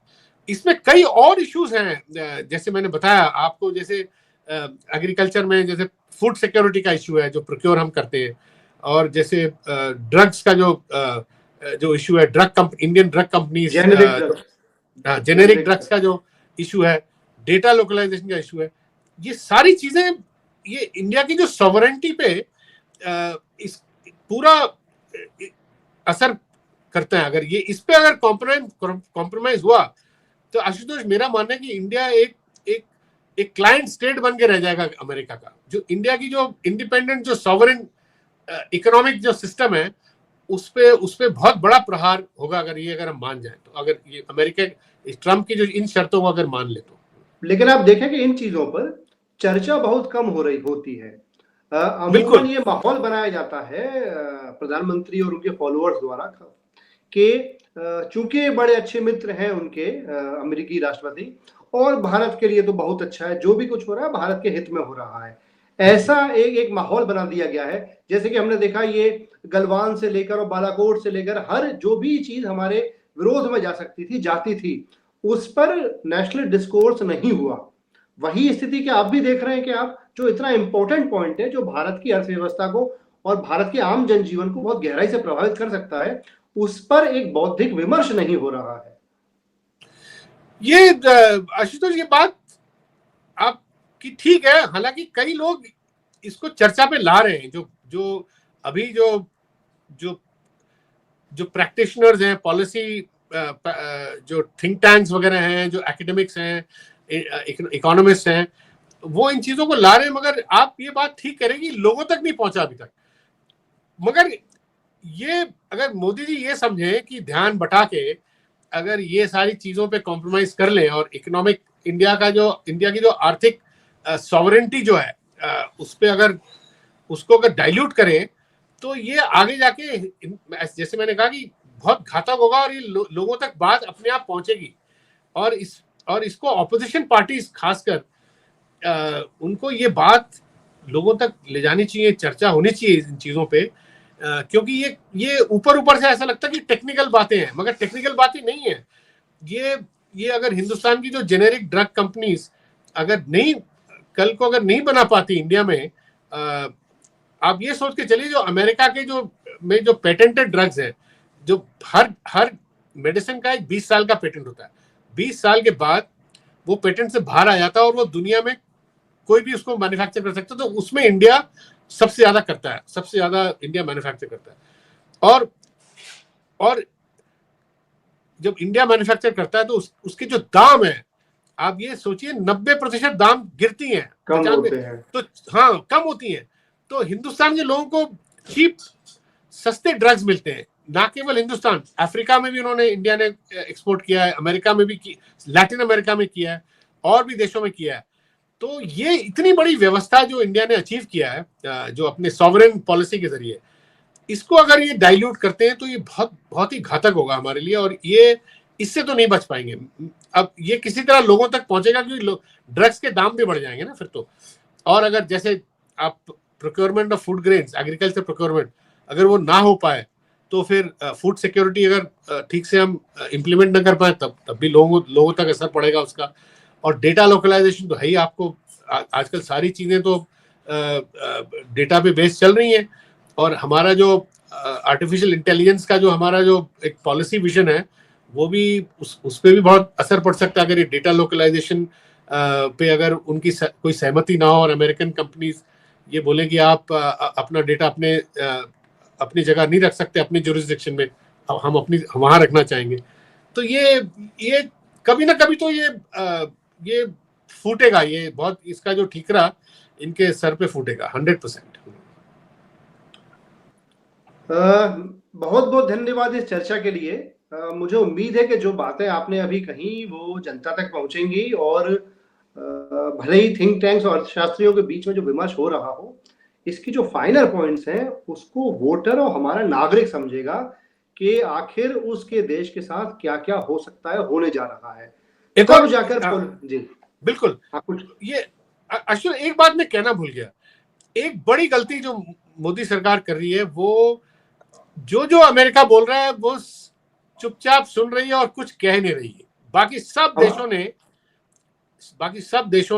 इसमें कई और इश्यूज हैं, जैसे मैंने बताया आपको, जैसे एग्रीकल्चर में जैसे फूड सिक्योरिटी का इश्यू है जो प्रोक्योर हम करते हैं, और जैसे ड्रग्स का जो इश्यू है, Indian drug company, generic drugs का जो इश्यू है, डेटा लोकलाइजेशन का इश्यू है, ये सारी चीजें ये इंडिया की जो सॉवरेंटी पे इस पूरा असर करते हैं। अगर ये इस पे अगर कॉम्प्रोमाइज हुआ तो आशुतोष, मेरा मानना है कि इंडिया एक क्लाइंट स्टेट बन के रह जाएगा अमेरिका का। जो इंडिया की जो इंडिपेंडेंट जो सॉवरेन इकोनॉमिक जो सिस्टम है, उस पे बहुत बड़ा प्रहार होगा अगर हम मान जाए तो, अगर ये अमेरिका ट्रम्प की जो इन शर्तों को अगर मान ले तो। लेकिन आप देखें कि इन चीजों पर चर्चा बहुत कम होती है। अमूमन ये माहौल बनाया जाता है प्रधानमंत्री और उनके फॉलोअर्स द्वारा कि चूंकि बड़े अच्छे मित्र हैं उनके अमेरिकी राष्ट्रपति, और भारत के लिए तो बहुत अच्छा है, जो भी कुछ हो रहा है भारत के हित में हो रहा है, ऐसा एक माहौल बना दिया गया है। जैसे कि हमने देखा, ये गलवान से लेकर और बालाकोट से लेकर हर जो भी चीज हमारे विरोध में जा सकती थी, जाती थी, उस पर नेशनल डिस्कोर्स नहीं हुआ। वही स्थिति कि आप भी देख रहे हैं कि आप जो इतना इंपॉर्टेंट पॉइंट है, जो भारत की अर्थव्यवस्था को और भारत के आम जनजीवन को बहुत गहराई से प्रभावित कर सकता है, उस पर एक बौद्धिक विमर्श नहीं हो रहा है। ये आशुतोष, ये बात आपकी ठीक है, हालांकि कई लोग इसको चर्चा पे ला रहे हैं, जो अभी जो प्रैक्टिशनर्स हैं, पॉलिसी जो थिंक टैंक्स वगैरह हैं, जो एकेडमिक्स हैं, इकोनॉमिस्ट हैं, वो इन चीजों को ला रहे हैं। मगर आप ये बात ठीक करें कि लोगों तक नहीं पहुंचा अभी तक। मगर ये अगर मोदी जी ये समझे कि ध्यान बटा के अगर ये सारी चीजों पे कॉम्प्रोमाइज कर लें और इकोनॉमिक इंडिया की जो आर्थिक सॉवरेंटी जो है उस पे अगर उसको अगर डाइल्यूट करें, तो ये आगे जाके, जैसे मैंने कहा, कि बहुत घातक होगा और ये लोगों तक बात अपने आप पहुंचेगी। और इसको ऑपोजिशन पार्टीज खासकर उनको ये बात लोगों तक ले जानी चाहिए, चर्चा होनी चाहिए इन चीजों पे, क्योंकि ये ऊपर से ऐसा लगता है कि टेक्निकल बातें हैं, मगर टेक्निकल बातें नहीं है। ये अगर हिंदुस्तान की जो जेनेरिक ड्रग कंपनीज अगर नहीं कल को अगर नहीं बना पाती इंडिया में, आप ये सोच के चलिए जो अमेरिका के जो पेटेंटेड ड्रग्स हैं, जो हर मेडिसिन का एक 20 साल का पेटेंट होता है, 20 साल के बाद वो पेटेंट से बाहर आ जाता है और वो दुनिया में कोई भी उसको मैन्युफैक्चर कर सकता है, तो उसमें इंडिया सबसे ज्यादा करता है, सबसे ज्यादा इंडिया मैन्युफैक्चर करता है। और जब इंडिया मैन्युफैक्चर करता है तो उसके जो दाम है, आप ये सोचिए 90% दाम गिरती हैं, कम होते हैं, तो हाँ कम होती हैं। तो हिंदुस्तान के लोगों को चीप सस्ते ड्रग्स मिलते हैं, ना केवल हिंदुस्तान, अफ्रीका में भी इंडिया ने एक्सपोर्ट किया है, अमेरिका में भी लैटिन अमेरिका में किया है, और भी देशों में किया है। तो ये इतनी बड़ी व्यवस्था जो इंडिया ने अचीव किया है, जो अपने सॉवरेन पॉलिसी के जरिए, इसको अगर ये डाइल्यूट करते हैं तो ये बहुत बहुत ही घातक होगा हमारे लिए, और ये इससे तो नहीं बच पाएंगे। अब ये किसी तरह लोगों तक पहुंचेगा क्योंकि ड्रग्स के दाम भी बढ़ जाएंगे ना फिर तो। और अगर जैसे आप procurement of food grains, agriculture procurement अगर वो ना हो पाए तो फिर फूड सिक्योरिटी अगर ठीक से हम इम्प्लीमेंट ना कर पाए तब भी लोगों तक असर पड़ेगा उसका। और डेटा लोकलाइजेशन तो है ही, आपको आजकल सारी चीजें तो डेटा पे बेस चल रही हैं, और हमारा जो आर्टिफिशियल इंटेलिजेंस का जो हमारा जो एक पॉलिसी विजन है वो भी उस पर भी बहुत असर पड़ सकता है। अगर ये डेटा लोकलाइजेशन पे अगर उनकी कोई सहमति ना हो और अमेरिकन कंपनीज ये बोले कि आप अपना डेटा अपनी जगह नहीं रख सकते, अपनी जुरिस्डिक्शन में, हम अपनी वहां रखना चाहेंगे, तो ये कभी ना कभी तो ये फूटेगा, ये बहुत इसका जो ठीकरा इनके सर पे फूटेगा 100%। बहुत बहुत धन्यवाद इस चर्चा के लिए। मुझे उम्मीद है कि जो बातें आपने अभी कही वो जनता तक पहुंचेंगी, और भले ही थिंक टैंक्स और अर्थशास्त्रियों के बीच में जो विमर्श हो रहा हो, इसकी जो फाइनल पॉइंट्स हैं उसको वोटर और हमारा नागरिक समझेगा कि आखिर उसके देश के साथ क्या क्या हो सकता है, होने जा रहा है, तब जाकर जी बिल्कुल। ये अश्विन, एक बात मैं कहना भूल गया, एक बड़ी गलती जो मोदी सरकार कर रही है, वो जो अमेरिका बोल रहा है वो चुपचाप सुन रही है और कुछ कह नहीं रही है। बाकी सब देश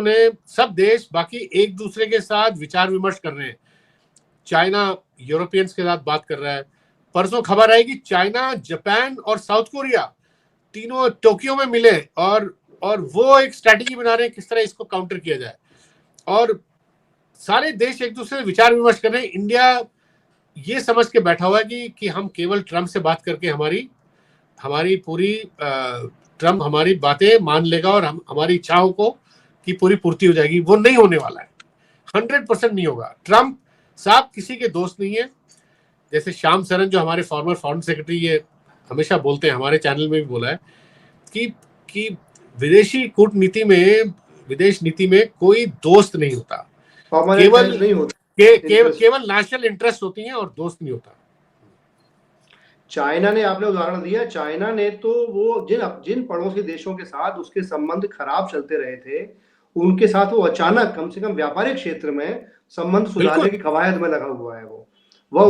बाकी एक दूसरे के साथ विचार विमर्श कर रहे हैं। चाइना यूरोपियंस के साथ बात कर रहा है। परसों खबर आई कि चाइना, जापान और साउथ कोरिया तीनों टोक्यो में मिले और वो एक स्ट्रैटेजी बना रहे हैं किस तरह इसको काउंटर किया जाए, और सारे देश एक दूसरे से विचार विमर्श कर रहे हैं। इंडिया ये समझ के बैठा हुआ है कि हम केवल ट्रम्प से बात करके हमारी पूरी ट्रम्प हमारी बातें मान लेगा और हमारी इच्छाओं की पूरी पूर्ति हो जाएगी। वो नहीं होने वाला है, 100% नहीं होगा। ट्रम्प साहब किसी के दोस्त नहीं है। जैसे श्याम सरन जो हमारे फॉर्मर फॉरेन सेक्रेटरी, ये हमेशा बोलते हैं, हमारे चैनल में भी बोला है कि विदेशी कूटनीति में, विदेश नीति में कोई दोस्त नहीं होता, केवल नेशनल इंटरेस्ट होती हैं और दोस्त नहीं होता। चाइना ने, आपने उदाहरण दिया, चाइना ने तो वो जिन पड़ोसी देशों के साथ उसके संबंध खराब चलते रहे थे, उनके साथ वो अचानक कम से कम व्यापारिक क्षेत्र में संबंध सुधारने की कवायद में लगा हुआ है। वो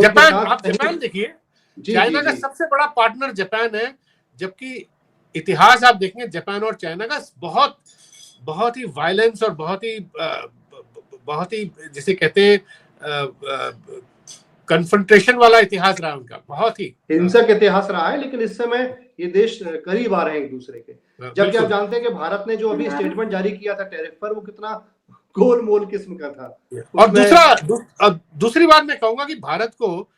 जापान, आप जापान देखिए, चाइना का सबसे बड़ा पार्टनर जापान है, जबकि इतिहास आप देखेंगे जापान और चाइना का बहुत ही वायलेंस और बहुत ही जिसे कहते हैं कन्फ्रंटेशन वाला इतिहास रहा उनका, बहुत ही हिंसक इतिहास रहा है। लेकिन इस समय ये देश करीब आ रहे हैं एक दूसरे के, जबकि आप जानते हैं कि भारत ने जो अभी स्टेटमेंट जारी किया था टैरिफ पर, वो कितना गोलमोल किस्म का था। और दूसरी बात मैं कहूंगा कि भारत को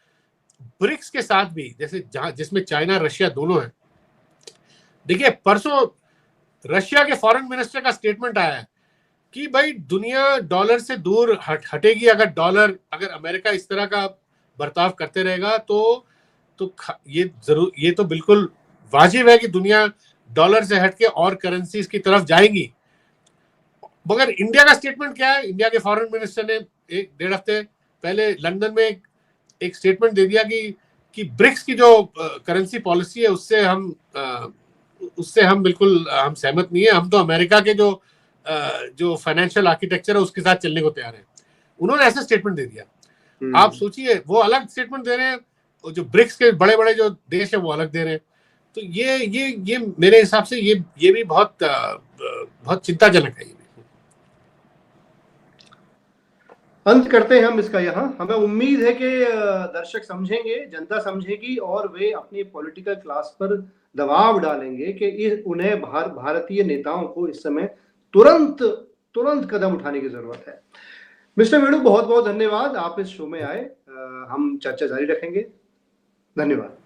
ब्रिक्स के साथ भी, जैसे जिसमें चाइना रशिया दोनों है, देखिए परसों रशिया के फॉरेन मिनिस्टर का स्टेटमेंट आया है कि भाई दुनिया डॉलर से दूर हटेगी अगर अमेरिका इस तरह का बर्ताव करते रहेगा तो ये तो बिल्कुल वाजिब है कि दुनिया डॉलर से हटके और करेंसीज की तरफ जाएंगी। मगर इंडिया का स्टेटमेंट क्या है? इंडिया के फॉरेन मिनिस्टर ने 1-1.5 हफ्ते पहले लंदन में एक स्टेटमेंट दे दिया कि ब्रिक्स की जो करेंसी पॉलिसी है उससे हम बिल्कुल हम सहमत नहीं है। हम तो अमेरिका के जो फाइनेंशियल आर्किटेक्चर है उसके साथ चलने को तैयार है। उन्होंने ऐसा स्टेटमेंट दे दिया। आप सोचिए, वो अलग स्टेटमेंट दे रहे हैं, जो ब्रिक्स के बड़े बड़े जो देश है वो अलग दे रहे हैं। तो ये मेरे हिसाब से ये भी बहुत चिंताजनक है। अंत करते हैं हम इसका यहाँ। हमें उम्मीद है कि दर्शक समझेंगे, जनता समझेगी और वे अपनी पॉलिटिकल क्लास पर दबाव डालेंगे कि उन्हें भारतीय नेताओं को इस समय तुरंत तुरंत कदम उठाने की जरूरत है। मिस्टर वेणु, बहुत बहुत धन्यवाद, आप इस शो में आए। हम चर्चा जारी रखेंगे। धन्यवाद।